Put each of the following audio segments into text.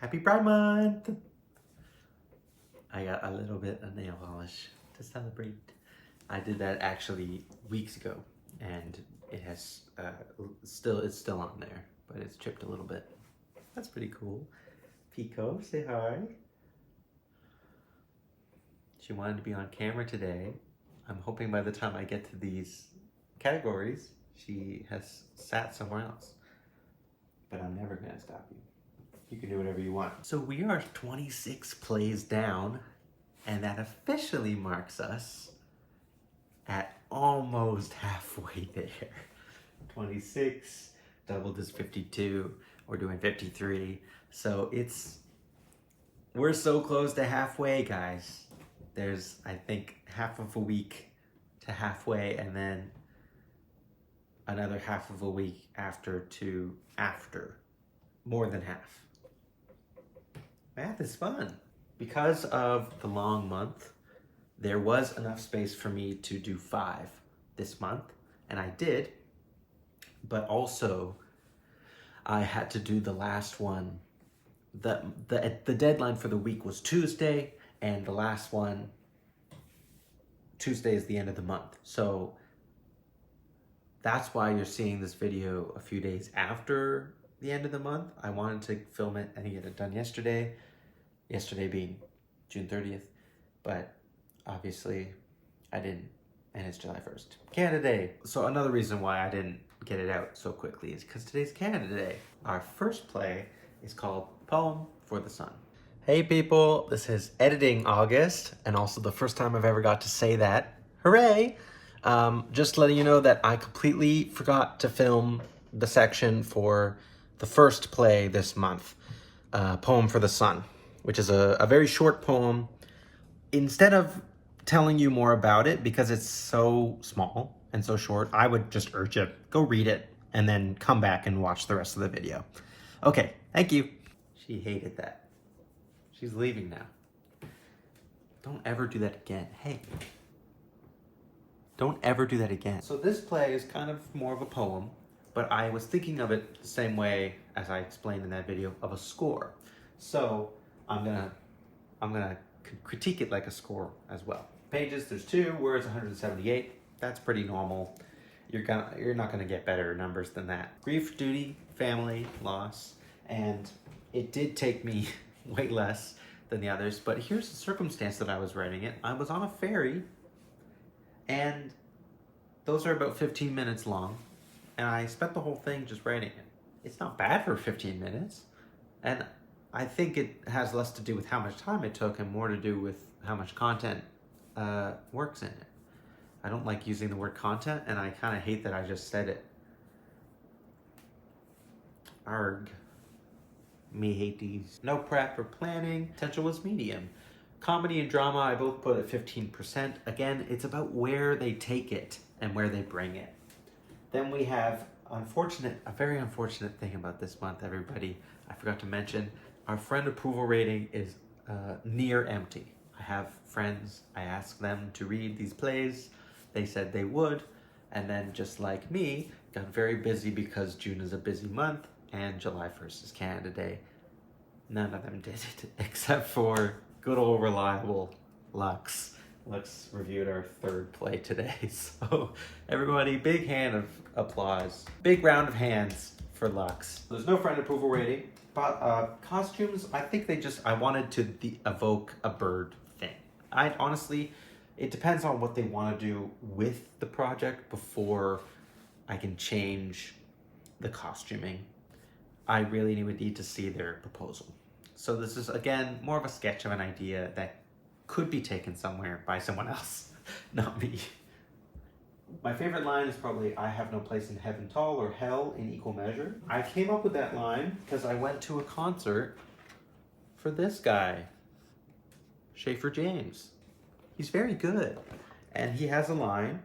Happy Pride Month! I got a little bit of nail polish to celebrate. I did that actually weeks ago, and it has it's still on there, but it's chipped a little bit. That's pretty cool. Pico, say hi. She wanted to be on camera today. I'm hoping by the time I get to these categories, she has sat somewhere else. But I'm never gonna stop you. You can do whatever you want. So we are 26 plays down, and that officially marks us at almost halfway there. 26, doubled is 52, we're doing 53. So we're so close to halfway, guys. There's, I think, half of a week to halfway, and then another half of a week after, more than half. Math is fun. Because of the long month, there was enough space for me to do 5 this month, and I did, but also I had to do the last one. The deadline for the week was Tuesday, and the last one, Tuesday is the end of the month. So that's why you're seeing this video a few days after the end of the month. I wanted to film it and get it done yesterday being June 30th, but obviously I didn't, and it's July 1st. Canada Day. So another reason why I didn't get it out so quickly is because today's Canada Day. Our first play is called Poem for the Sun. Hey people, this is Editing August, and also the first time I've ever got to say that. Hooray! Just letting you know that I completely forgot to film the section for the first play this month, Poem for the Sun, which is a very short poem. Instead of telling you more about it, because it's so small and so short, I would just urge you, go read it, and then come back and watch the rest of the video. Okay, thank you. She hated that. She's leaving now. Don't ever do that again. Hey. Don't ever do that again. So this play is kind of more of a poem, but I was thinking of it the same way as I explained in that video of a score. So I'm gonna critique it like a score as well. Pages, there's 2, words 178. That's pretty normal. You're not gonna get better numbers than that. Grief, duty, family, loss, and it did take me way less than the others, but here's the circumstance that I was writing it. I was on a ferry, and those are about 15 minutes long, and I spent the whole thing just writing it. It's not bad for 15 minutes, and I think it has less to do with how much time it took and more to do with how much content works in it. I don't like using the word content, and I kind of hate that I just said it. Arg. Me hate these. No prep or planning. Potential was medium. Comedy and drama, I both put at 15%. Again, it's about where they take it and where they bring it. Then we have a very unfortunate thing about this month, everybody. I forgot to mention, our friend approval rating is near empty. I have friends, I asked them to read these plays. They said they would, and then just like me, got very busy because June is a busy month and July 1st is Canada Day. None of them did it, except for good old reliable Lux. Lux reviewed our 3rd play today, so everybody, big hand of applause. Big round of hands for Lux. There's no friend approval rating, but costumes, I think I wanted to evoke a bird thing. Honestly, it depends on what they want to do with the project before I can change the costuming. I really would need to see their proposal. So this is, again, more of a sketch of an idea that could be taken somewhere by someone else, not me. My favorite line is probably, I have no place in heaven tall or hell in equal measure. I came up with that line because I went to a concert for this guy, Schaefer James. He's very good. And he has a line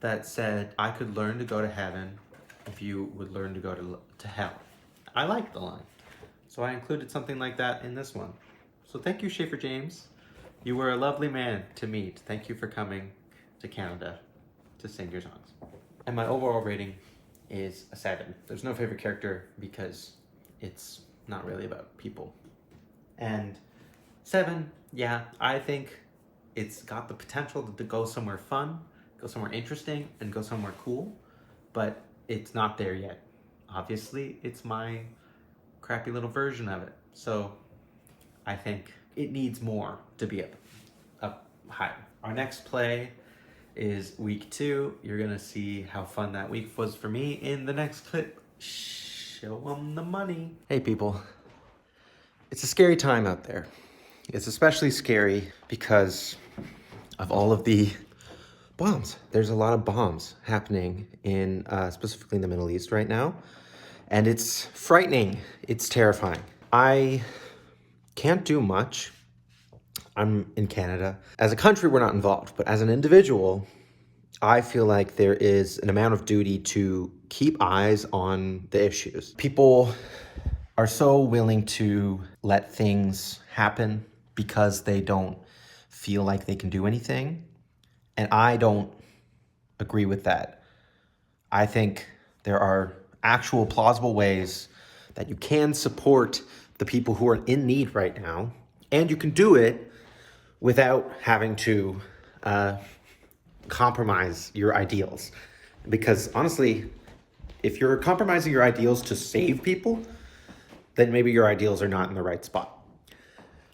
that said, I could learn to go to heaven if you would learn to go to hell. I like the line. So I included something like that in this one. So thank you, Schaefer James. You were a lovely man to meet. Thank you for coming to Canada to sing your songs. And my overall rating is a 7. There's no favorite character because it's not really about people. And 7, yeah, I think it's got the potential to go somewhere fun, go somewhere interesting, and go somewhere cool, but it's not there yet. Obviously, it's my crappy little version of it. So I think it needs more to be up higher. Our next play is week 2. You're gonna see how fun that week was for me in the next clip. Show them the money. Hey people, it's a scary time out there. It's especially scary because of all of the bombs. There's a lot of bombs happening in specifically in the Middle East right now, and it's frightening. It's terrifying. I can't do much. I'm in Canada. As a country, we're not involved, but as an individual, I feel like there is an amount of duty to keep eyes on the issues. People are so willing to let things happen because they don't feel like they can do anything. And I don't agree with that. I think there are actual plausible ways that you can support the people who are in need right now. And you can do it without having to compromise your ideals. Because honestly, if you're compromising your ideals to save people, then maybe your ideals are not in the right spot.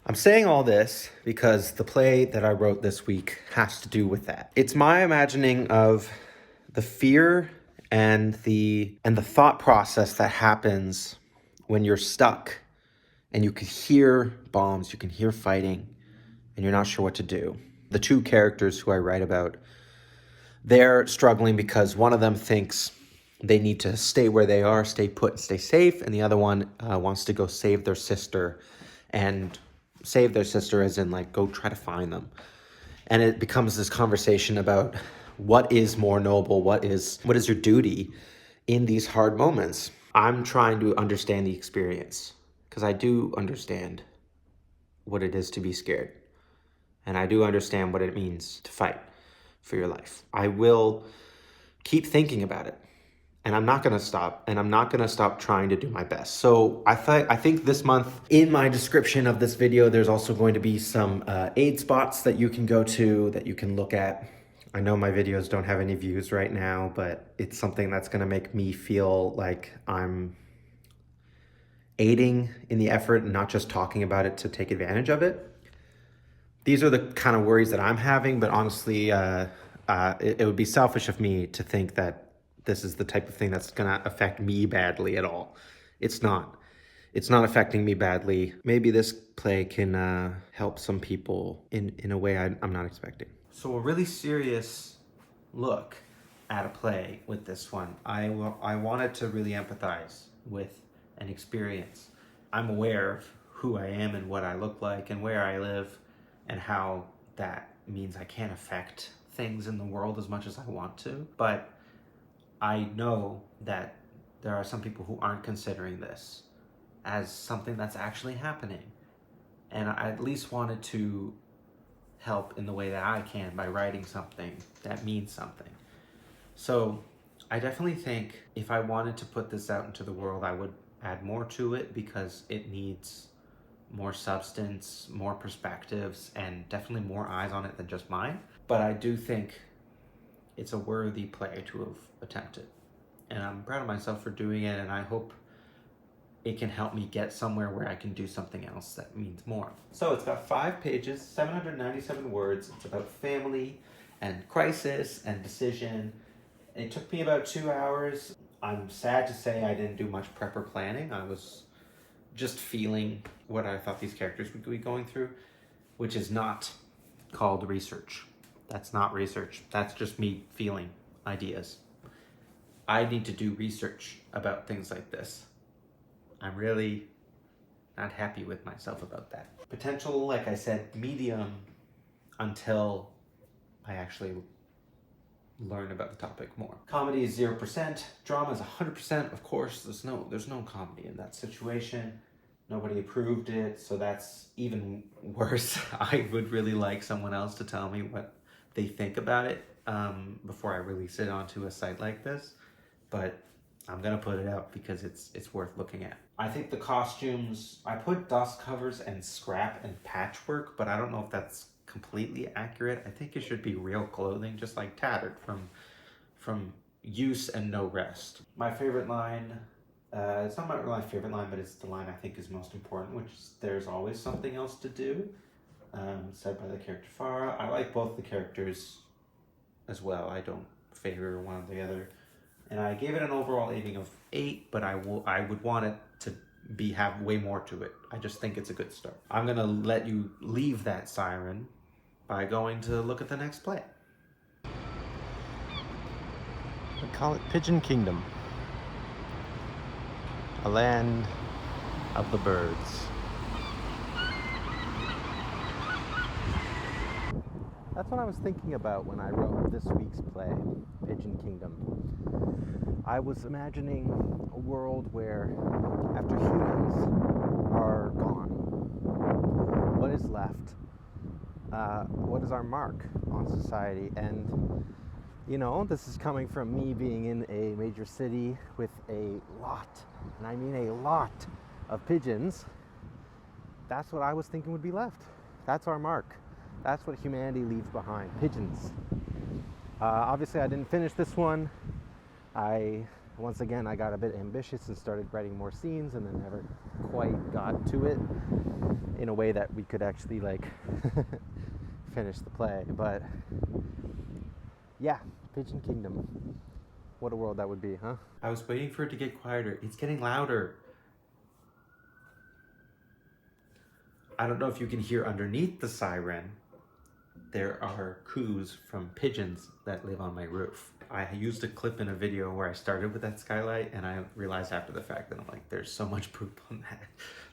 I'm saying all this because the play that I wrote this week has to do with that. It's my imagining of the fear and the thought process that happens when you're stuck and you can hear bombs, you can hear fighting, and you're not sure what to do. The 2 characters who I write about, they're struggling because one of them thinks they need to stay where they are, stay put, stay safe, and the other one wants to go save their sister, and save their sister as in like go try to find them. And it becomes this conversation about what is more noble, what is your duty in these hard moments. I'm trying to understand the experience because I do understand what it is to be scared, and I do understand what it means to fight for your life. I will keep thinking about it. And I'm not going to stop, and I'm not going to stop trying to do my best. So I think this month, in my description of this video, there's also going to be some aid spots that you can go to, that you can look at. I know my videos don't have any views right now, but it's something that's going to make me feel like I'm aiding in the effort and not just talking about it to take advantage of it. These are the kind of worries that I'm having, but honestly, it would be selfish of me to think that this is the type of thing that's going to affect me badly at all. It's not. It's not affecting me badly. Maybe this play can help some people in a way I'm not expecting. So a really serious look at a play with this one. I wanted to really empathize with an experience. I'm aware of who I am and what I look like and where I live and how that means I can't affect things in the world as much as I want to. But I know that there are some people who aren't considering this as something that's actually happening. And I at least wanted to help in the way that I can by writing something that means something. So I definitely think if I wanted to put this out into the world, I would add more to it because it needs more substance, more perspectives, and definitely more eyes on it than just mine. But I do think it's a worthy play to have attempted. And I'm proud of myself for doing it, and I hope it can help me get somewhere where I can do something else that means more. So it's got 5 pages, 797 words. It's about family and crisis and decision. It took me about 2 hours. I'm sad to say I didn't do much prep or planning. I was just feeling what I thought these characters would be going through, which is not called research. That's not research. That's just me feeling ideas. I need to do research about things like this. I'm really not happy with myself about that. Potential, like I said, medium until I actually learn about the topic more. Comedy is 0%. Drama is 100%. Of course, there's no comedy in that situation. Nobody approved it, so that's even worse. I would really like someone else to tell me what they think about it before I release it onto a site like this. But I'm gonna put it out because it's worth looking at. I think the costumes, I put dust covers and scrap and patchwork, but I don't know if that's completely accurate. I think it should be real clothing, just like tattered from use and no rest. My favorite line, it's not my favorite line, but it's the line I think is most important, which is "There's always something else to do," said by the character Farah. I like both the characters as well. I don't favor one or the other. And I gave it an overall rating of 8, but I would want it to have way more to it. I just think it's a good start. I'm gonna let you leave that siren by going to look at the next play. We call it Pigeon Kingdom, a land of the birds. That's what I was thinking about when I wrote this week's play, Pigeon Kingdom. I was imagining a world where, after humans are gone, what is left? What is our mark on society? And, you know, this is coming from me being in a major city with a lot, and I mean a lot, of pigeons. That's what I was thinking would be left. That's our mark. That's what humanity leaves behind, pigeons. Obviously, I didn't finish this one. Once again, I got a bit ambitious and started writing more scenes and then never quite got to it in a way that we could actually, like, finish the play. But, yeah, Pigeon Kingdom. What a world that would be, huh? I was waiting for it to get quieter. It's getting louder. I don't know if you can hear underneath the siren. There are coos from pigeons that live on my roof. I used a clip in a video where I started with that skylight, and I realized after the fact that I'm like, there's so much poop on that.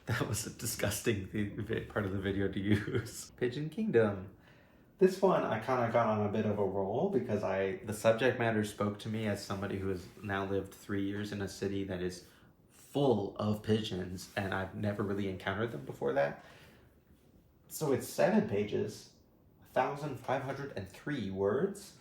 That was a disgusting part of the video to use. Pigeon Kingdom. This one, I kind of got on a bit of a roll because the subject matter spoke to me as somebody who has now lived 3 years in a city that is full of pigeons, and I've never really encountered them before that. So it's 7 pages, 1,503 words.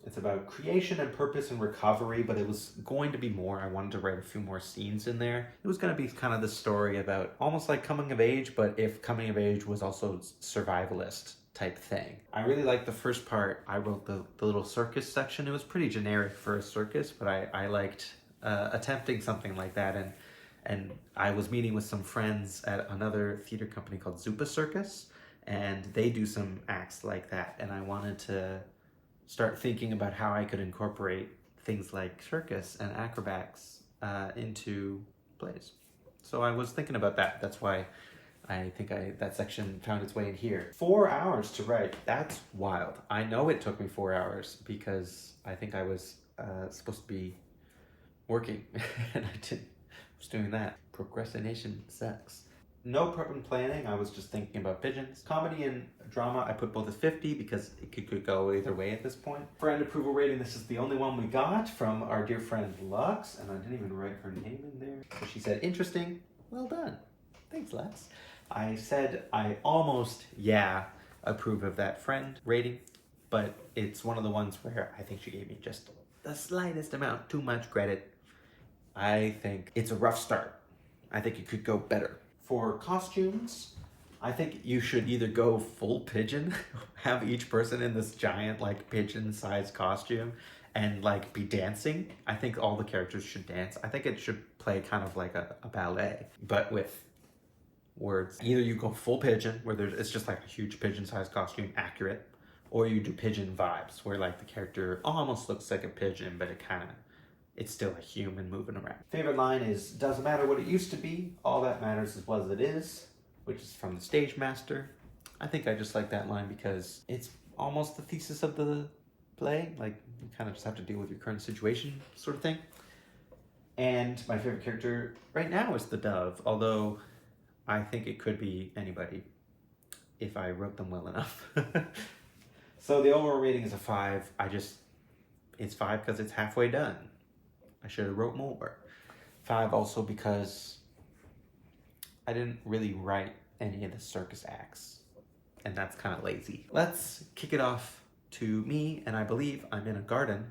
It's about creation and purpose and recovery, but it was going to be more. I wanted to write a few more scenes in there. It was going to be kind of the story about almost like coming of age, but if coming of age was also survivalist type thing. I really liked the first part. I wrote the little circus section. It was pretty generic for a circus, but I liked attempting something like that. And I was meeting with some friends at another theater company called Zupa Circus, and they do some acts like that. And I wanted to start thinking about how I could incorporate things like circus and acrobats into plays. So I was thinking about that. That's why I think that section found its way in here. 4 hours to write. That's wild. I know it took me 4 hours because I think I was supposed to be working and I was doing that. Procrastination sucks. No prep and planning. I was just thinking about pigeons. Comedy and drama, I put both at 50 because it could go either way at this point. Friend approval rating, this is the only one we got from our dear friend Lux, and I didn't even write her name in there. So she said, interesting, well done. Thanks, Lux. I said I almost, approve of that friend rating, but it's one of the ones where I think she gave me just the slightest amount too much credit. I think it's a rough start. I think it could go better. For costumes, I think you should either go full pigeon, have each person in this giant like pigeon-sized costume and like be dancing. I think all the characters should dance. I think it should play kind of like a ballet, but with words. Either you go full pigeon, where it's just like a huge pigeon-sized costume, accurate, or you do pigeon vibes, where like the character almost looks like a pigeon, but it's still a human moving around. Favorite line is, doesn't matter what it used to be, all that matters is what it is, which is from the Stage Master. I think I just like that line because it's almost the thesis of the play, like you kind of just have to deal with your current situation sort of thing. And my favorite character right now is the dove, although I think it could be anybody if I wrote them well enough. So the overall rating is a 5. It's 5 because it's halfway done. I should have wrote more. 5 also because I didn't really write any of the circus acts, and that's kind of lazy. Let's kick it off to me, and I believe I'm in a garden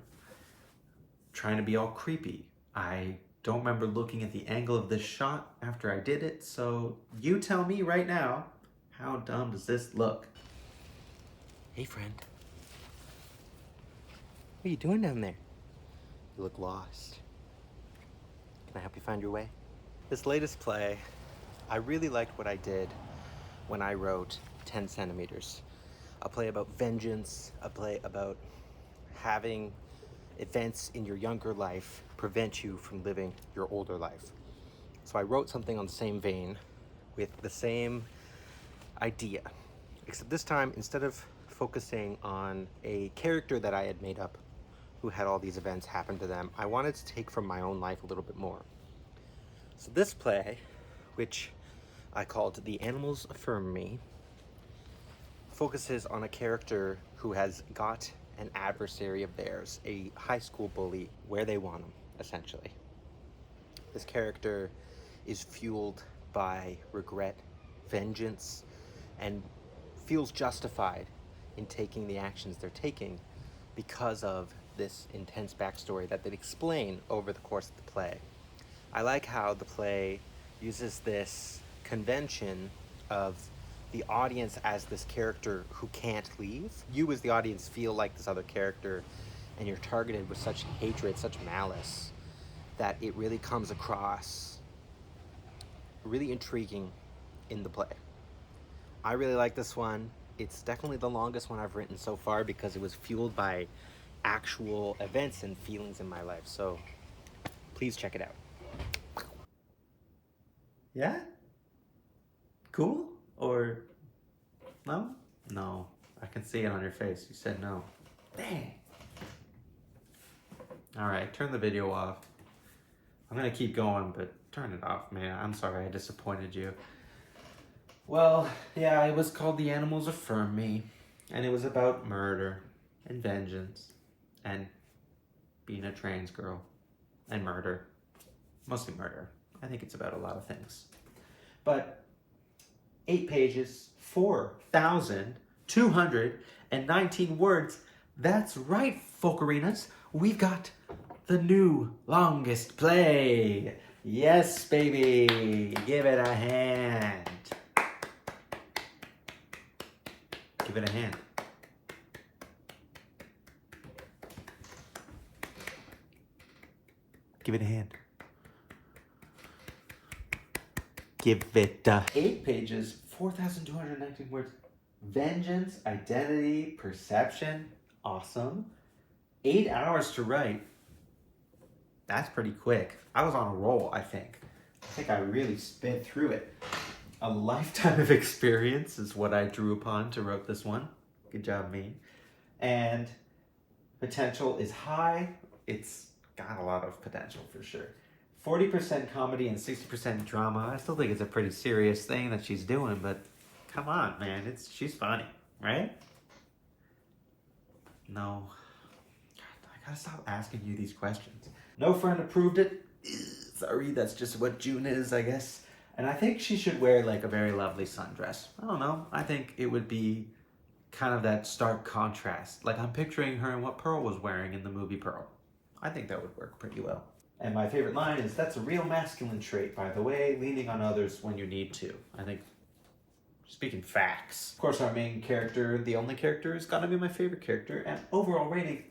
trying to be all creepy. I don't remember looking at the angle of this shot after I did it, so you tell me right now, how dumb does this look? Hey, friend. What are you doing down there? You look lost. Can I help you find your way? This latest play, I really liked what I did when I wrote 10 centimeters. A play about vengeance, a play about having events in your younger life prevent you from living your older life. So I wrote something on the same vein with the same idea, except this time, instead of focusing on a character that I had made up who had all these events happen to them, I wanted to take from my own life a little bit more. So this play, which I called The Animals Affirm Me, focuses on a character who has got an adversary of theirs, a high school bully, where they want him, essentially. This character is fueled by regret, vengeance, and feels justified in taking the actions they're taking because of this intense backstory that they explain over the course of the play. I like how the play uses this convention of the audience as this character who can't leave. You as the audience feel like this other character, and you're targeted with such hatred, such malice, that it really comes across really intriguing in the play. I really like this one. It's definitely the longest one I've written so far because it was fueled by actual events and feelings in my life. So please check it out. Yeah? Cool? Or no? No. I can see it on your face. You said no. Dang. Alright, turn the video off. I'm gonna keep going, but turn it off, man. I'm sorry I disappointed you. Well, yeah, it was called The Animals Affirm Me, and it was about murder and vengeance and being a trans girl and murder. Mostly murder. I think it's about a lot of things. But 8 pages, 4,219 words. That's right, Folkarinas. We've got the new longest play. Yes, baby. Give it a hand. Give it a hand. Give it a hand. Give it 8 pages, 4,219 words. Vengeance, identity, perception. Awesome. 8 hours to write. That's pretty quick. I was on a roll, I think. I think I really sped through it. A lifetime of experience is what I drew upon to write this one. Good job, me. And potential is high. It's got a lot of potential for sure. 40% comedy and 60% drama. I still think it's a pretty serious thing that she's doing, but come on, man. She's funny, right? No. God, I gotta stop asking you these questions. No friend approved it. Sorry, that's just what June is, I guess. And I think she should wear like a very lovely sundress. I don't know. I think it would be kind of that stark contrast. Like I'm picturing her and what Pearl was wearing in the movie Pearl. I think that would work pretty well. And my favorite line is, "That's a real masculine trait, by the way, leaning on others when you need to." I think, speaking facts. Of course, our main character, the only character, is gonna be my favorite character. And overall rating,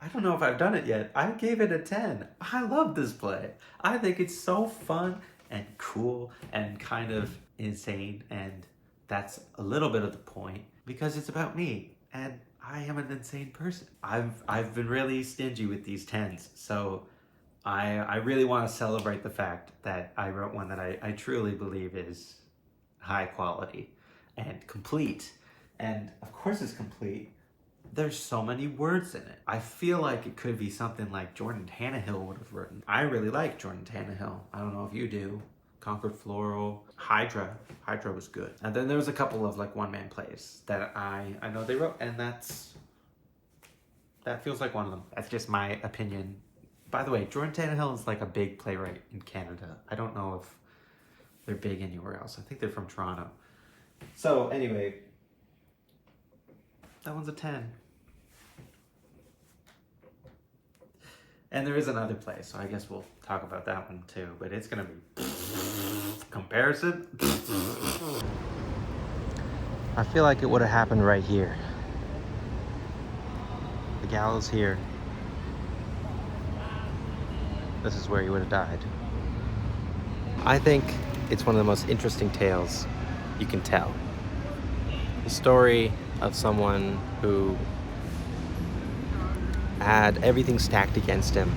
I don't know if I've done it yet. I gave it a 10. I love this play. I think it's so fun and cool and kind of insane. And that's a little bit of the point because it's about me. And I am an insane person. I've been really stingy with these 10s. So I really want to celebrate the fact that I wrote one that I truly believe is high quality and complete. And of course it's complete. There's so many words in it. I feel like it could be something like Jordan Tannehill would have written. I really like Jordan Tannehill. I don't know if you do. Concord Floral, Hydra. Hydra was good. And then there was a couple of like one-man plays that I know they wrote, and that feels like one of them. That's just my opinion. By the way, Jordan Tannehill is like a big playwright in Canada. I don't know if they're big anywhere else. I think they're from Toronto. So anyway, that one's a 10. And there is another place, so I guess we'll talk about that one too. But it's gonna be comparison. I feel like it would have happened right here. The gallows here. This is where he would have died. I think it's one of the most interesting tales you can tell. The story of someone who had everything stacked against him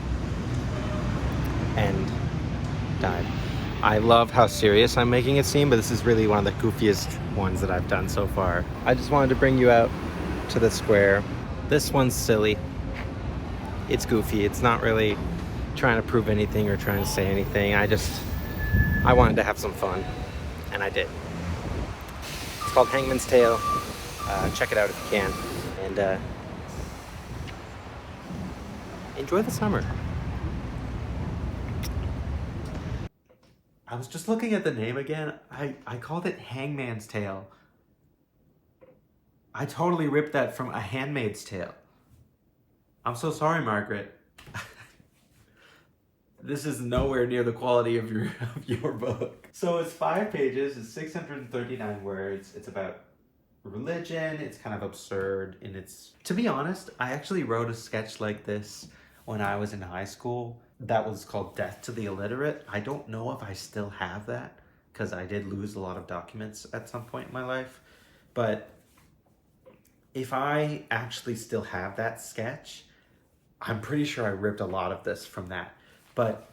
and died. I love how serious I'm making it seem, but this is really one of the goofiest ones that I've done so far. I just wanted to bring you out to the square. This one's silly. It's goofy. It's not really trying to prove anything or trying to say anything. I wanted to have some fun, and I did. It's called Hangman's Tale. Check it out if you can. And enjoy the summer. I was just looking at the name again. I called it Hangman's Tale. I totally ripped that from A Handmaid's Tale. I'm so sorry, Margaret. This is nowhere near the quality of your book. So it's 5 pages, it's 639 words. It's about religion. It's kind of absurd in its... To be honest, I actually wrote a sketch like this when I was in high school. That was called Death to the Illiterate. I don't know if I still have that, because I did lose a lot of documents at some point in my life. But if I actually still have that sketch, I'm pretty sure I ripped a lot of this from that. But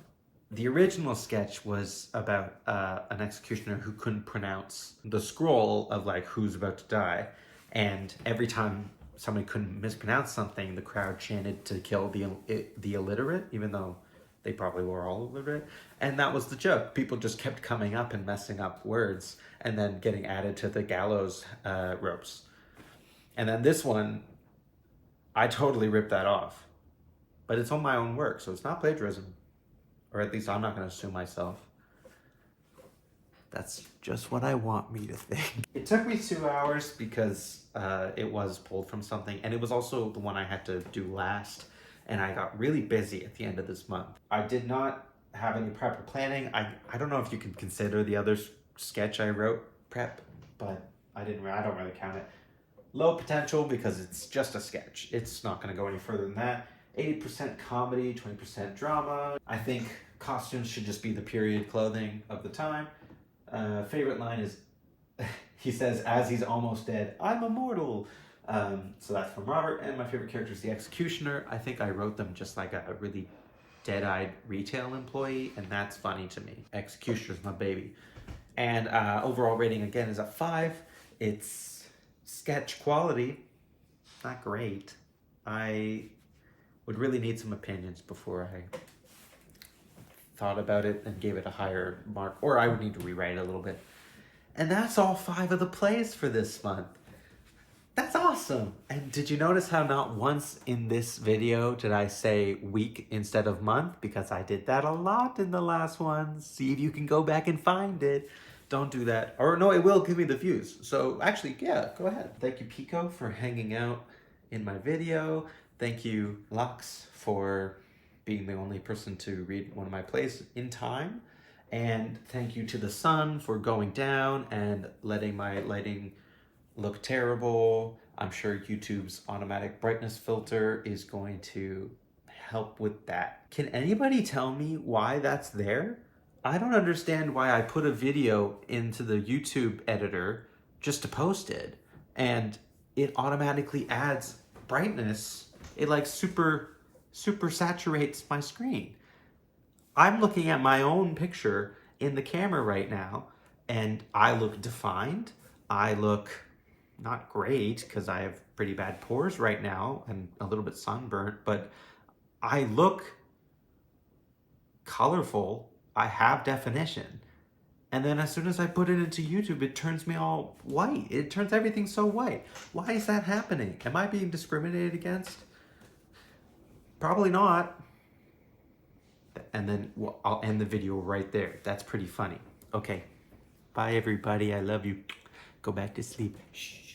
the original sketch was about an executioner who couldn't pronounce the scroll of like who's about to die. And every time somebody couldn't mispronounce something, the crowd chanted to kill the illiterate, even though they probably were all illiterate. And that was the joke. People just kept coming up and messing up words and then getting added to the gallows ropes. And then this one, I totally ripped that off. But it's on my own work, so it's not plagiarism. Or at least I'm not going to sue myself. That's just what I want me to think. It took me 2 hours because it was pulled from something. And it was also the one I had to do last. And I got really busy at the end of this month. I did not have any prep or planning. I don't know if you can consider the other sketch I wrote prep, but I don't really count it. Low potential because it's just a sketch. It's not going to go any further than that. 80% comedy, 20% drama. I think costumes should just be the period clothing of the time. Favorite line is, he says, as he's almost dead, I'm immortal. So that's from Robert. And my favorite character is the executioner. I think I wrote them just like a really dead-eyed retail employee, and that's funny to me. Executioner's my baby. And overall rating, again, is a 5. It's sketch quality. Not great. I would really need some opinions before I thought about it and gave it a higher mark, or I would need to rewrite it a little bit. And that's all 5 of the plays for this month. That's awesome. And did you notice how not once in this video did I say week instead of month? Because I did that a lot in the last one. See if you can go back and find it. Don't do that. Or no, it will give me the views. So actually, yeah, go ahead. Thank you, Pico, for hanging out in my video. Thank you, Lux, for being the only person to read one of my plays in time. And thank you to the sun for going down and letting my lighting look terrible. I'm sure YouTube's automatic brightness filter is going to help with that. Can anybody tell me why that's there? I don't understand why I put a video into the YouTube editor just to post it, and it automatically adds brightness. It like super saturates my screen. I'm looking at my own picture in the camera right now, and I look defined. I look not great because I have pretty bad pores right now and a little bit sunburnt, but I look colorful. I have definition. And then as soon as I put it into YouTube, it turns me all white. It turns everything so white. Why is that happening? Am I being discriminated against? Probably not. And then I'll end the video right there. That's pretty funny. Okay. Bye, everybody. I love you. Go back to sleep. Shh.